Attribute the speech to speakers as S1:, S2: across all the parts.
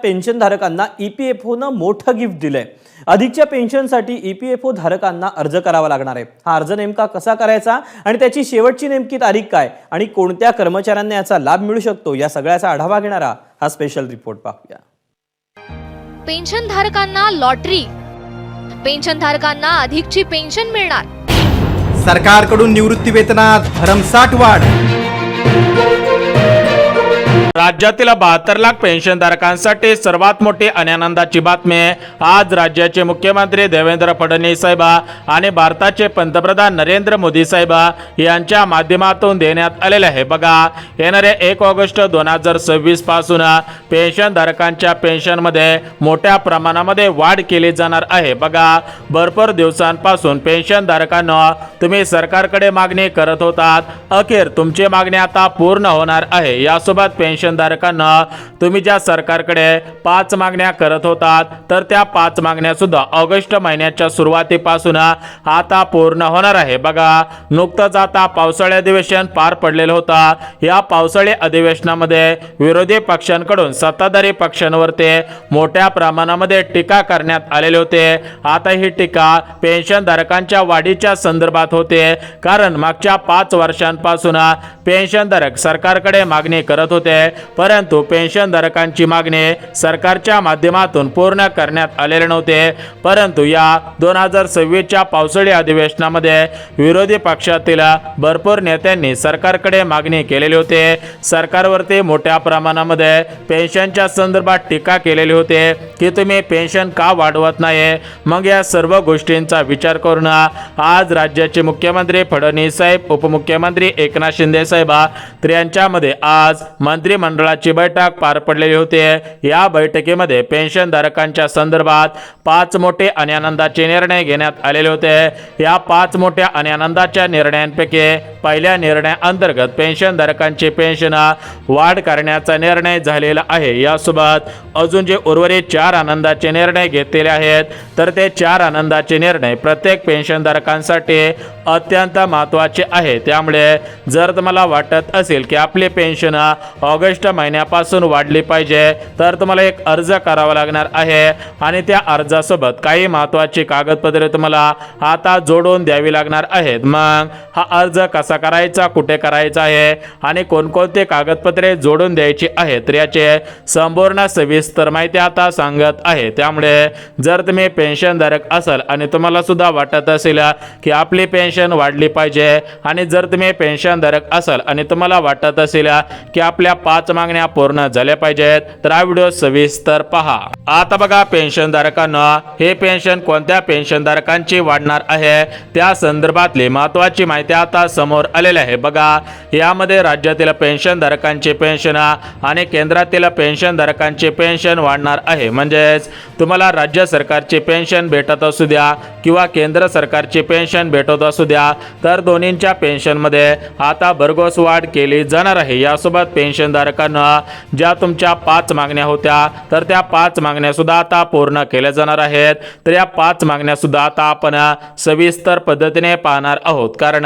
S1: पेन्शनधारकांना EPFOनं मोठं गिफ्ट दिलंय। अधिकच्या पेन्शनसाठी EPFO धारकांना अर्ज करावा लागणार आहे। हा अर्ज नेमका कसा करायचा आणि त्याची शेवटची नेमकी तारीख काय आणि कोणत्या कर्मचाऱ्यांना याचा लाभ मिळू शकतो या सगळ्याचा आढावा घेणारा हा स्पेशल रिपोर्ट पाहूया।
S2: पेन्शनधारकांना लॉटरी, पेन्शनधारकांना अधिकची पेन्शन मिळणार,
S3: सरकारकडून निवृत्ती वेतनात भरमसाठ वाढ।
S4: राज्यातील 72 लाख पेन्शनधारकांसाठी सर्वात मोठी आणि आनंदाची बातमी आज राज्याचे मुख्यमंत्री देवेंद्र फडणवीस साहेब आणि भारताचे पंतप्रधान नरेंद्र मोदी साहेब यांच्या माध्यमातून देण्यात आलेले आहे। बघा, येणारे 1 ऑगस्ट 2026 पासून पेन्शनधारकांच्या पेन्शनमध्ये मोठ्या प्रमाणामध्ये वाढ केली जाणार आहे। बघा, भरपूर दिवसांपासून पेन्शनधारकांना तुम्ही सरकारकडे मागणी करत होतात, अखेर तुमची मागणी आता पूर्ण होणार आहे। यासोबत पेन्शनधारकांना तुम्ही ज्या सरकारकडे 5 मागण्या करत होतात तर त्या 5 मागण्या सुद्धा ऑगस्ट महिन्याच्या सुरुवातीपासून आता पूर्ण होणार आहे। बघा, नुकतंच आता पावसाळी अधिवेशन पार पडलेलं होतं। या पावसाळी अधिवेशनामध्ये विरोधी पक्षांकडून सत्ताधारी पक्षांवरती मोठ्या प्रमाणामध्ये टीका करण्यात आलेले होते। आता ही टीका पेन्शनधारकांच्या वाढीच्या संदर्भात होते, कारण मागच्या 5 वर्षांपासून पेन्शनधारक सरकारकडे मागणी करत होते, परंतु पेन्शनधारकांची मागणी सरकारच्या माध्यमातून पूर्ण करण्यात आलेले नव्हते। परंतु या 2026च्या पावसाळी अधिवेशनामध्ये विरोधी पक्षातील भरपूर नेत्यांनी सरकारकडे मागणी केलेली होते। सरकारवरती मोठ्या प्रमाणामध्ये पेन्शनच्या संदर्भात टीका केलेली होते की तुम्ही पेन्शन का वाढवत नाही। मग या सर्व गोष्टींचा विचार करून आज राज्याचे मुख्यमंत्री फडणवीस साहेब, उपमुख्यमंत्री एकनाथ शिंदे साहेब यांच्यामध्ये आज मंत्रिमंडळाची बैठक पार पडलेली होती। या बैठकीमध्ये पेन्शनधारकांच्या संदर्भात 5 मोठे आणि आनंदाचे निर्णय घेण्यात आलेले होते। या 5 मोठ्या आणि आनंदाच्या निर्णयांपैकी पहिल्या निर्णयाअंतर्गत पेन्शनधारकांची पेन्शन वाढ करण्याचा निर्णय झालेला आहे। यासोबत अजून जे उर्वरित 4 आनंदाचे निर्णय घेतलेले आहेत तर ते 4 आनंदाचे निर्णय प्रत्येक पेन्शनधारकांसाठी अत्यंत महत्त्वाचे आहे। त्यामुळे जर तुम्हाला वाटत असेल की आपली पेन्शन ऑगस्ट महिन्यापासून वाढली पाहिजे तर तुम्हाला एक अर्ज करावा लागणार आहे आणि त्या अर्जासोबत काही महत्त्वाची कागदपत्रे तुम्हाला आता जोडून द्यावी लागणार आहेत। मग हा अर्ज कसा करायचा, कुठे करायचा आहे आणि कोणकोणते कागदपत्रे जोडून द्यायची आहेत तर याचे संपूर्ण सविस्तर माहिती आता सांगत आहे। त्यामुळे जर तुम्ही पेन्शनधारक असाल आणि तुम्हाला सुद्धा वाटत असेल की आपली पेन्शन वाढली पाहिजे आणि जर तुम्ही पेन्शनधारक असाल आणि तुम्हाला वाटत असेल की आपल्या 5 मागण्या पूर्ण झाल्या पाहिजेत तर हा व्हिडिओ सविस्तर पहा। आता बघा, पेन्शनधारकांना हे पेन्शन कोणत्या पेन्शनधारकांची वाढणार आहे त्या संदर्भातली महत्त्वाची माहिती आता समोर आलेली आहे। बघा, यामध्ये राज्यातील पेन्शनधारकांची पेन्शन आणि केंद्रातील पेन्शनधारकांची पेन्शन वाढणार आहे। म्हणजेच तुम्हाला राज्य सरकारची पेन्शन भेटत असू द्या किंवा केंद्र सरकारची पेन्शन भेटत असू द्या तर दोन्हींच्या पेन्शनमध्ये आता भरघोस वाढ केली जाणार आहे। यासोबत पेन्शनधारकांना ज्या तुमच्या 5 मागण्या होत्या तर त्या 5 मागण्या सुद्धा आता पूर्ण केल्या जाणार आहेत। तर या 5 मागण्या सुद्धा आता आपण सविस्तर पद्धतीने पाहणार आहोत, कारण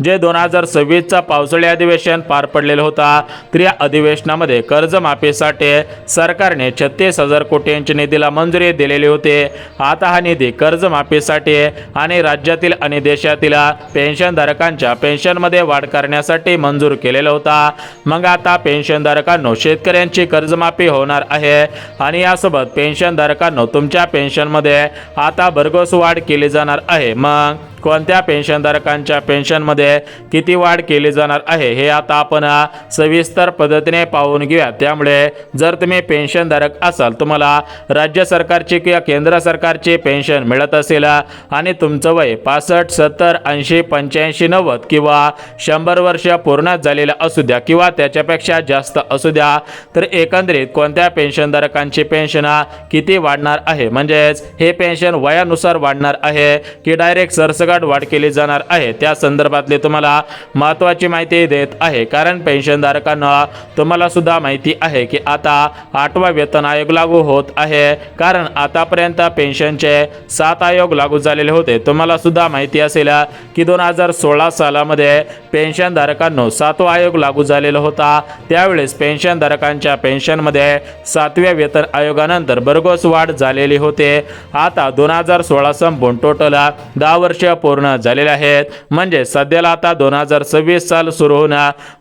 S4: जे 2026चा पावसाळी अधिवेशन पार पडलेलं होता तर या अधिवेशनामध्ये कर्जमाफीसाठी सरकारने 36,000 कोटींच्या निधीला मंजुरी दिलेली होती। आता हा निधी कर्जमाफीसाठी आणि राज्यातील आणि देशातील पेन्शनधारकांच्या पेन्शनमध्ये वाढ करण्यासाठी मंजूर केलेला होता। मग आता पेन्शनधारकांनो शेतकऱ्यांची कर्जमाफी होणार आहे आणि यासोबत पेन्शनधारकांनो तुमच्या पेन्शनमध्ये आता भरघोस वाढ केली जाणार आहे। मग कोणत्या पेन्शनधारकांच्या पेन्शनमध्ये किती वाढ केली जाणार आहे हे आता आपण सविस्तर पद्धतीने पाहून घेऊया। त्यामुळे जर तुम्ही पेन्शनधारक असाल, तुम्हाला राज्य सरकारची किंवा केंद्र सरकारची पेन्शन मिळत असेल आणि तुमचं वय 65, 70, 80, 85, 90 किंवा 100 वर्ष पूर्ण झालेलं असू द्या किंवा त्याच्यापेक्षा जास्त असू द्या तर एकंदरीत कोणत्या पेन्शनधारकांची पेन्शन किती वाढणार आहे, म्हणजेच हे पेन्शन वयानुसार वाढणार आहे की डायरेक्ट सरसकट सरसकट वाढ केली जाणार आहे त्या संदर्भातली तुम्हाला महत्त्वाची माहिती देत आहे. कारण पेन्शनधारकांना तुम्हाला सुद्धा माहिती आहे की आता 8वा वेतन आयोग लागू होत आहे. कारण आतापर्यंत पेन्शनचे 7 आयोग लागू झालेले होते. तुम्हाला सुद्धा माहिती असेल की 2016 सालामध्ये पेन्शनधारकांना 7वा आयोग लागू झालेला होता. त्यावेळेस पेन्शनधारकांच्या पेन्शनमध्ये 7व्या वेतन आयोगानंतर भरघोस वाढ झालेली होते. आता 2016 संपून टोटल 10 वर्ष पूर्ण झालेले आहेत. म्हणजे सध्याला आता 2026 साल सुरू होऊन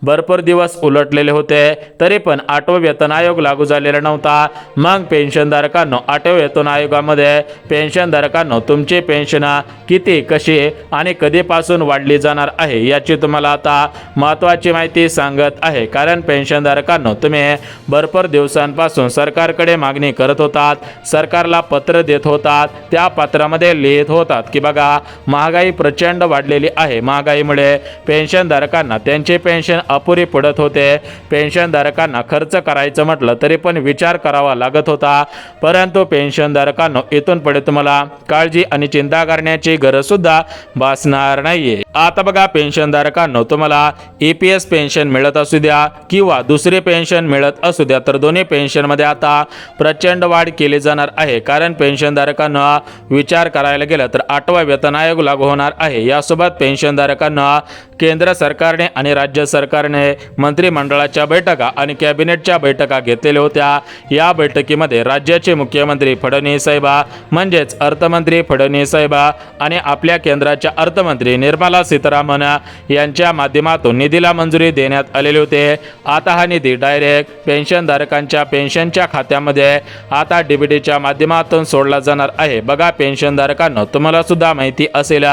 S4: भरपूर दिवस उलटलेले होते तरी पण 8वा वेतन आयोग लागू झालेला नव्हता. मग पेन्शनधारकांना 8व्या वेतन आयोगामध्ये पेन्शनधारकांना तुमची पेन्शन किती, कशी आणि कधीपासून वाढली जाणार आहे याची तुम्हाला आता महत्त्वाची माहिती सांगत आहे. कारण पेन्शनधारकांना तुम्ही भरपूर दिवसांपासून सरकारकडे मागणी करत होतात, सरकारला पत्र देत होतात, त्या पत्रामध्ये लिहित होतात की बघा महागाई प्रचंड वाढलेली आहे. महागाईमुळे पेन्शनधारकांना त्यांचे पेन्शन अपुरी पडत होते. पेन्शनधारकांना खर्च करायचं म्हटलं तरी पण विचार करावा लागत होता. परंतु पेन्शनधारकांना इथून पुढे तुम्हाला काळजी आणि चिंता करण्याची गरज सुद्धा भासणार नाहीये. आता बघा पेन्शनधारकांना तुम्हाला EPS पेन्शन मिळत असू द्या किंवा दुसरी पेन्शन मिळत असू द्या तर दोन्ही पेन्शनमध्ये आता प्रचंड वाढ केली जाणार आहे. कारण पेन्शनधारकांना विचार करायला गेलं तर 8वा वेतन आयोग लागू होणार आहे. यासोबत पेन्शनधारकांना केंद्र सरकारने आणि राज्य सरकारने मंत्रिमंडळाच्या बैठका आणि कॅबिनेटच्या बैठका घेतलेल्या होत्या. या बैठकीमध्ये राज्याचे मुख्यमंत्री फडणवीस साहेबा म्हणजेच अर्थमंत्री फडणवीस साहेबा आणि आपल्या केंद्राच्या अर्थमंत्री निर्मला सीतारामन यांच्या माध्यमातून निधीला मंजुरी देण्यात आलेली होते. आता हा निधी डायरेक्ट पेन्शनधारकांच्या पेन्शनच्या खात्यामध्ये आता DBTच्या माध्यमातून सोडला जाणार आहे. बघा पेन्शनधारकांना तुम्हाला सुद्धा माहिती असेल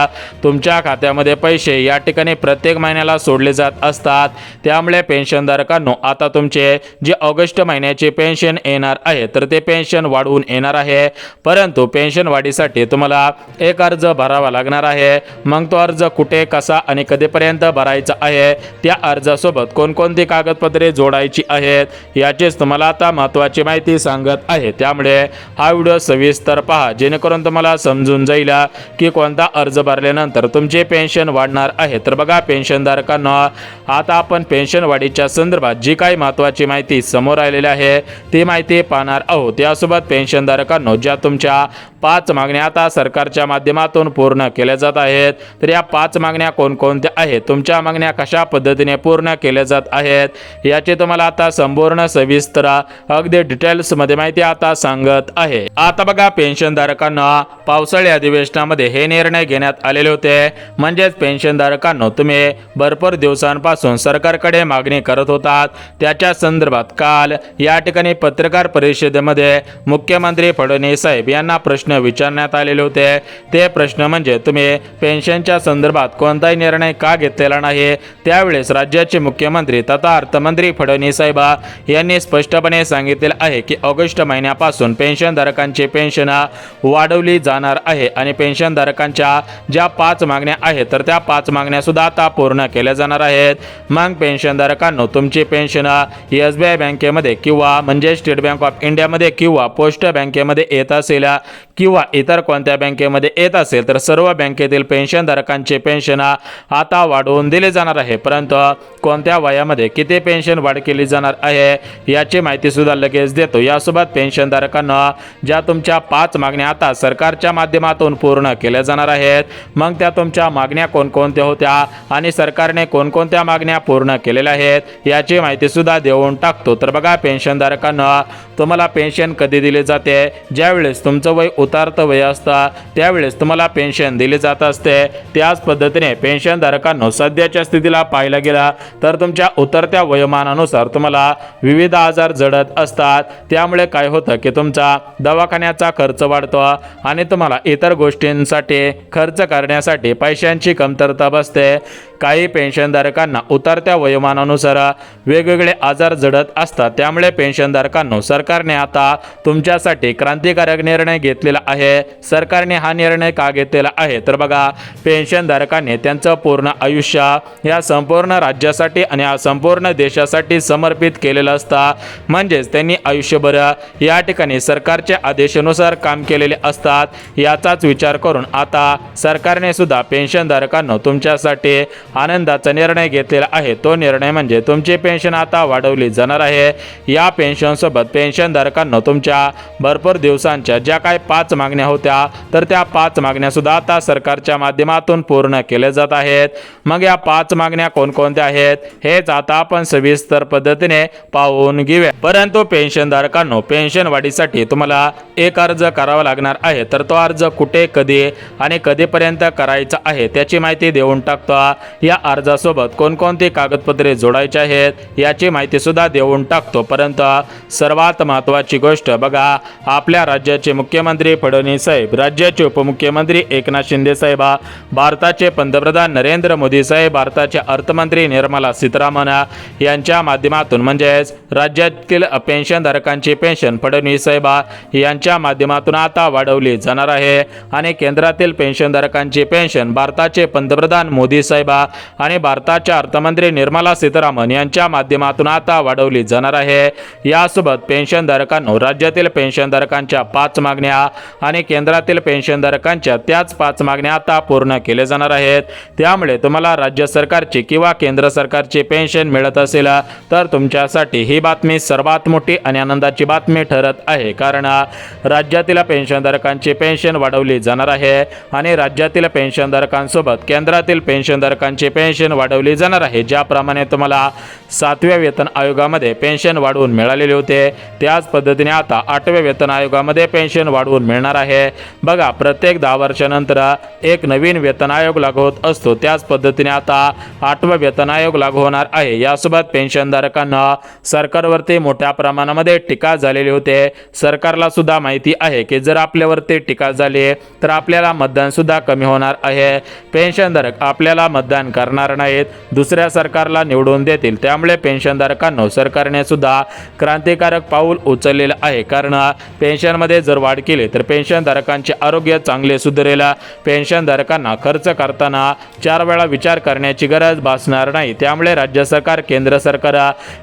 S4: तुमच्या खात्यामध्ये पैसे या ठिकाणी प्रत्येक महिन्याला सोडले जात असतात. त्यामुळे पेन्शनधारकांना आता तुमचे जे ऑगस्ट महिन्याचे पेन्शन येणार आहे तर ते पेन्शन वाढवून येणार आहे. परंतु पेन्शन वाढीसाठी तुम्हाला एक अर्ज भरावा लागणार आहे. मग तो अर्ज कुठे, कसा आणि कधीपर्यंत भरायचा आहे, त्या अर्जासोबत कोणकोणती कागदपत्रे जोडायची आहेत याचीच तुम्हाला आता महत्त्वाची माहिती सांगत आहे. त्यामुळे हा व्हिडिओ सविस्तर पहा जेणेकरून तुम्हाला समजून जाईल की कोणता अर्ज भरल्यानंतर तुमचे पेन्शन वाढणार आहे. तर बघा पेन्शनधारकांना आता आपण पेन्शन वाढीच्या संदर्भात जी काही महत्त्वाची माहिती समोर आलेली आहे ती माहिती पाहणार आहोत. यासोबत पेन्शनधारकांना ज्या तुमच्या 5 मागण्या आता सरकारच्या माध्यमातून पूर्ण केल्या जात आहेत तर या 5 मागण्या कोणकोणत्या आहेत, तुमच्या मागण्या कशा पद्धतीने पूर्ण केल्या जात आहेत याची तुम्हाला आता संपूर्ण सविस्तर अगदी डिटेल्समध्ये माहिती आता सांगत आहे. आता बघा पेन्शनधारकांना पावसाळी अधिवेशनामध्ये हे निर्णय घेण्यात आलेले होते. म्हणजेच पेन्शनधारकांना तुम्ही भरपूर दिवसांपासून सरकारकडे मागणी करत होतात त्याच्या संदर्भात काल या ठिकाणी पत्रकार परिषदेमध्ये मुख्यमंत्री फडणवीस साहेब यांना प्रश्न विचारण्यात आलेले होते. ते प्रश्न म्हणजे तुम्ही पेन्शनच्या संदर्भात कोणताही निर्णय का घेतलेला नाही. त्यावेळेस राज्याचे मुख्यमंत्री तथा अर्थमंत्री फडणवीस साहेब यांनी स्पष्टपणे सांगितले आहे की ऑगस्ट महिन्यापासून पेन्शनधारकांची पेन्शन वाढवली जाणार आहे आणि पेन्शनधारकांच्या ज्या 5 मागण्या आहेत तर त्या 5 मागण्या सुद्धा आता पूर्ण केल्या जाणार आहेत. मग पेन्शनधारकांना तुमची पेन्शन SBI बँकेमध्ये किंवा म्हणजे स्टेट बँक ऑफ इंडियामध्ये किंवा पोस्ट बँकेमध्ये येत असेल किंवा इतर कोणत्या बँकेमध्ये येत असेल तर सर्व बँकेतील पेन्शनधारकांचे पेन्शन आता वाढवून दिले जाणार आहे. परंतु कोणत्या वयामध्ये किती पेन्शन वाढ केली जाणार आहे याची माहिती सुद्धा लगेच देतो. यासोबत पेन्शनधारकांना ज्या तुमच्या 5 मागण्या आता सरकारच्या माध्यमातून पूर्ण केल्या जाणार आहेत मग त्या तुमच्या मागण्या कोणकोणत्या होत्या आणि सरकारने कोणकोणत्या मागण्या पूर्ण केलेल्या आहेत याची माहिती सुद्धा देऊन टाकतो. तर बघा पेन्शनधारकांना तुम्हाला पेन्शन कधी दिली जाते, ज्यावेळेस तुमचं वय उतारतं वय असतं त्यावेळेस तुम्हाला पेन्शन दिली जात असते. त्याच पद्धतीने पेन्शनधारकांना सध्याच्या स्थितीला पाहायला गेला तर तुमच्या उतरत्या वयोमानानुसार तुम्हाला विविध आजार जडत असतात. त्यामुळे काय होतं की तुमचा दवाखान्याचा खर्च वाढतो आणि तुम्हाला इतर गोष्टींसाठी खर्च करण्यासाठी पैशांची कमतरता बसते. काही पेन्शनधारकांना उतरत्या वयोमानानुसार वेगवेगळे आजार जडत असतात. त्यामुळे पेन्शनधारकांना सरकारने आता तुमच्यासाठी क्रांतिकारक निर्णय घेतलेला आहे. सरकारने हा निर्णय का घेतलेला आहे तर बघा पेन्शनधारकांनी त्यांचं पूर्ण आयुष्य या संपूर्ण राज्यासाठी आणि या संपूर्ण देशासाठी समर्पित केलेलं असतं. म्हणजेच त्यांनी आयुष्यभर या ठिकाणी सरकारच्या आदेशानुसार काम केलेले असतात. याचाच विचार करून आता सरकारने सुद्धा पेन्शनधारकांनो तुमच्यासाठी आनंदाचा निर्णय घेतलेला आहे। तो निर्णय म्हणजे तुमची पेन्शन आता वाढवली जाणार आहे। या पेन्शनसोबत पेन्शनधारकांनो तुमच्या भरपूर दिवसांच्या ज्या काही 5 मागण्या होत्या तर त्या 5 मागण्या सुद्धा आता सरकारच्या माध्यमातून पूर्ण केल्या जात आहेत। मग या 5 मागण्या कोणकोणत्या आहेत हेच आता आपण सविस्तर पद्धतीने पाहून घेऊया। परंतु पेन्शनधारकांनो पेन्शन वाढीसाठी तुम्हाला एक अर्ज करावा लागणार आहे। तर तो अर्ज कुठे, कधी आणि कधीपर्यंत करायचा आहे त्याची माहिती देऊन टाकतो। या अर्जासोबत कोणकोणती कागदपत्रे जोडायची आहेत याची माहिती सुद्धा देऊन टाकतो। परंतु सर्वात महत्त्वाची गोष्ट बघा, आपल्या राज्याचे मुख्यमंत्री फडणवीस साहेब, राज्याचे उपमुख्यमंत्री एकनाथ शिंदे साहेब, भारताचे पंतप्रधान नरेंद्र मोदी साहेब, भारताचे अर्थमंत्री निर्मला सीतारामन यांच्या माध्यमातून म्हणजेच राज्यातील पेन्शनधारकांची पेन्शन फडणवीस साहेब यांच्या माध्यमातून आता वाढवली जाणार आहे आणि केंद्रातील पेन्शनधारकांची पेन्शन भारताचे पंतप्रधान मोदी साहेब आणि भारताचे अर्थमंत्री निर्मला सीतारामन यांच्या माध्यमातून आता वाढवली जाणार आहे। यासोबत पेन्शनधारकांनो राज्यातील पेन्शनधारकांच्या 5 मागण्या आणि केंद्रातील पेन्शनधारकांच्या त्याच 5 मागण्या आता पूर्ण केल्या जाणार आहेत। त्यामुळे तुम्हाला राज्य सरकारची किंवा केंद्र सरकारची पेन्शन मिळत असेल तर तुमच्यासाठी ही बातमी सर्वात मोठी आणि आनंदाची बातमी ठरत आहे। कारण राज्यातील पेन्शनधारकांची पेन्शन वाढवली जाणार आहे आणि राज्यातील पेन्शनधारकांसोबत केंद्रातील पेन्शनधारकांची पेन्शन वाढवली जाणार आहे। ज्याप्रमाणे तुम्हाला 7व्या वेतन आयोगामध्ये पेन्शन वाढवून मिळालेले होते त्याच पद्धतीने आता 8व्या वेतन आयोगामध्ये पेन्शन वाढवून मिळणार आहे। बघा, प्रत्येक 10 वर्षानंतर एक नवीन वेतन आयोग लागू होत असतो, त्याच पद्धतीने आता 8वा वेतन आयोग लागू होणार आहे। यासोबत पेन्शनधारकांना सरकारवरती मोठ्या प्रमाणामध्ये टीका झालेली होते। सरकारला सुद्धा माहिती आहे की जर आपल्यावरती टीका झाली तर आपल्याला मतदान सुद्धा कमी होणार आहे। पेन्शनधारक आपल्याला मतदान करणार नाहीत, दुसऱ्या सरकारला निवडून देतील। त्यामुळे पेन्शनधारकांनो सरकारने सुद्धा क्रांतिकारक पाऊल उचललेलं आहे। कारण पेन्शनमध्ये जर वाढ केली तर पेन्शनधारकांचे आरोग्य चांगले सुधारेल। पेन्शनधारकांना खर्च करताना 4 वेळा विचार करण्याची गरज भासणार नाही। त्यामुळे राज्य सरकार, केंद्र सरकार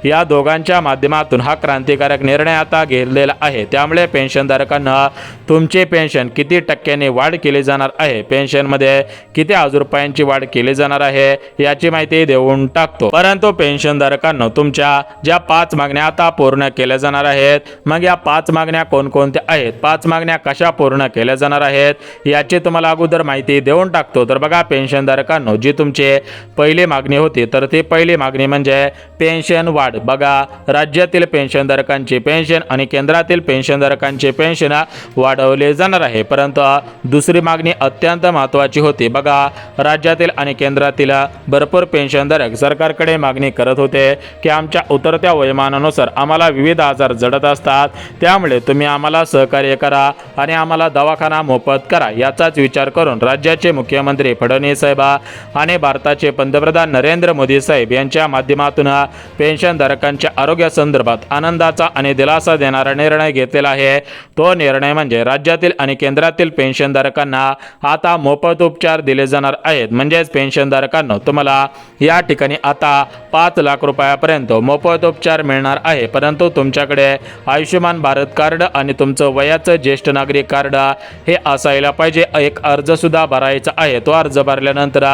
S4: या दोघांच्या माध्यमातून हा क्रांतिकारक निर्णय आता घेतलेला आहे। त्यामुळे पेन्शनधारकांना तुमची पेन्शन किती टक्क्याने वाढ केली जाणार आहे, पेन्शनमध्ये किती हजार रुपयांची वाढ केली जाणार आहे याची माहिती देऊन टाकतो। परंतु पेन्शनधारकांना तुमच्या ज्या 5 मागण्या आता पूर्ण केल्या जाणार आहेत, मग या 5 मागण्या कोणकोणत्या आहेत, 5 मागण्या कशा पूर्ण केल्या जाणार आहेत याची तुम्हाला अगोदर माहिती देऊन टाकतो। तर बघा पेन्शनधारकांनो, जी तुमची पहिली मागणी होती तर ती पहिली मागणी म्हणजे पेन्शन वाढ। बघा, राज्यातील पेन्शनधारकांची पेन्शन आणि केंद्रातील पेन्शनधारकांची पेन्शन वाढवले जाणार आहे। परंतु दुसरी मागणी अत्यंत महत्त्वाची होती। बघा, राज्यातील आणि केंद्रातील भरपूर पेन्शनधारक सरकारकडे मागणी करत होते की आमच्या उतरत्या वयोमानानुसार आम्हाला विविध आजार जडत असतात, त्यामुळे तुम्ही आम्हाला सहकार्य करा आणि आम्हाला दवाखाना मोफत करा। याचाच विचार करून राज्याचे मुख्यमंत्री फडणवीस साहेब आणि भारताचे पंतप्रधान नरेंद्र मोदी साहेब यांच्या माध्यमातून पेन्शनधारकांच्या आरोग्यासंदर्भात आनंदाचा आणि दिलासा देणारा निर्णय घेतलेला आहे। तो निर्णय म्हणजे राज्यातील आणि केंद्रातील पेन्शनधारकांना आता मोफत उपचार दिले जाणार आहेत। म्हणजेच पेन्शनधारकांना तुम्हाला या ठिकाणी आता 5 लाख रुपयापर्यंत मोफत उपचार मिळणार आहे। परंतु तुमच्याकडे आयुष्यमान भारत कार्ड आणि तुमचं वयाचं ज्येष्ठ नागरिक कार्ड हे असायला पाहिजे। एक अर्ज सुद्धा भरायचा आहे, तो अर्ज भरल्यानंतर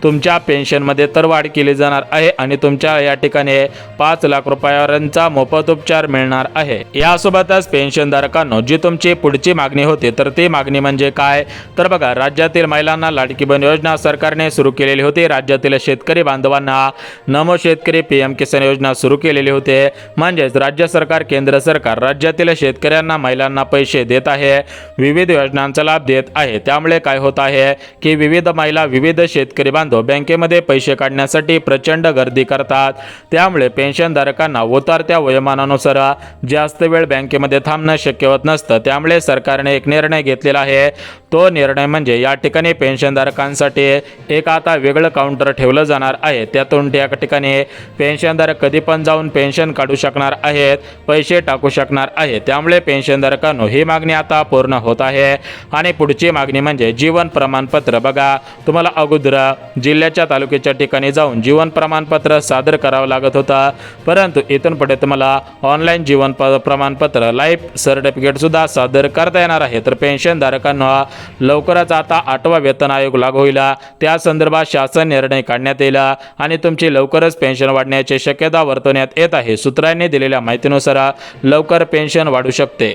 S4: तुमच्या पेन्शनमध्ये तर वाढ केली जाणार आहे आणि तुमच्या या ठिकाणी 5 लाख रुपयांचा मोफत उपचार मिळणार आहे। यासोबतच पेन्शनधारकांनो, जी तुमची पुढची मागणी होती तर ती मागणी म्हणजे काय, तर बघा, राज्यातील महिलांना लाडकी बहीण योजना सरकारने सुरू केलेली होती। राज्यातील शेतकरी बांधवांना नमो शेतकरी PM किसान योजना सुरू केलेली होते। म्हणजेच राज्य सरकार, केंद्र सरकार राज्यातील शेतकऱ्यांना, महिलांना पैसे देत आहे, विविध योजनांचा लाभ देत आहे। त्यामुळे काय होत आहे की विविध महिला, विविध शेतकरी बांधव बँकेमध्ये पैसे काढण्यासाठी प्रचंड गर्दी करतात। त्यामुळे पेन्शनधारकांना उतरत्या वयोमानानुसार जास्त वेळ बँकेमध्ये थांबणं शक्य होत नसतं। त्यामुळे सरकारने एक निर्णय घेतलेला आहे। तो निर्णय म्हणजे या ठिकाणी पेन्शनधारकांसाठी एक आता वेगळं काउंटर ठेवलं जाणार आहे। त्यातून त्या ठिकाणी पेन्शनधारक कधी पण जाऊन पेन्शन काढू शकणार आहेत, पैसे टाकू शकणार आहेत। त्यामुळे पेन्शनधारकांनो ही मागणी आता पूर्ण होत आहे। आणि पुढची मागणी म्हणजे जीवन प्रमाणपत्र। बघा, तुम्हाला अगोदर जिल्ह्याच्या तालुक्याच्या ठिकाणी जाऊन जीवन प्रमाणपत्र सादर करावं लागत होतं, परंतु इथून पुढे तुम्हाला ऑनलाईन जीवन प्रमाणपत्र, लाईफ सर्टिफिकेट सुद्धा सादर करता येणार आहे। तर पेन्शनधारकांना लवकरच आता किंवा 8वा वेतन आयोग लागू होईल त्या संदर्भात शासन निर्णय काढण्यात येईल आणि तुमची लवकरच पेन्शन वाढण्याची शक्यता वर्तवण्यात येत आहे. सूत्रांनी दिलेल्या माहितीनुसार लवकर पेन्शन वाढू शकते.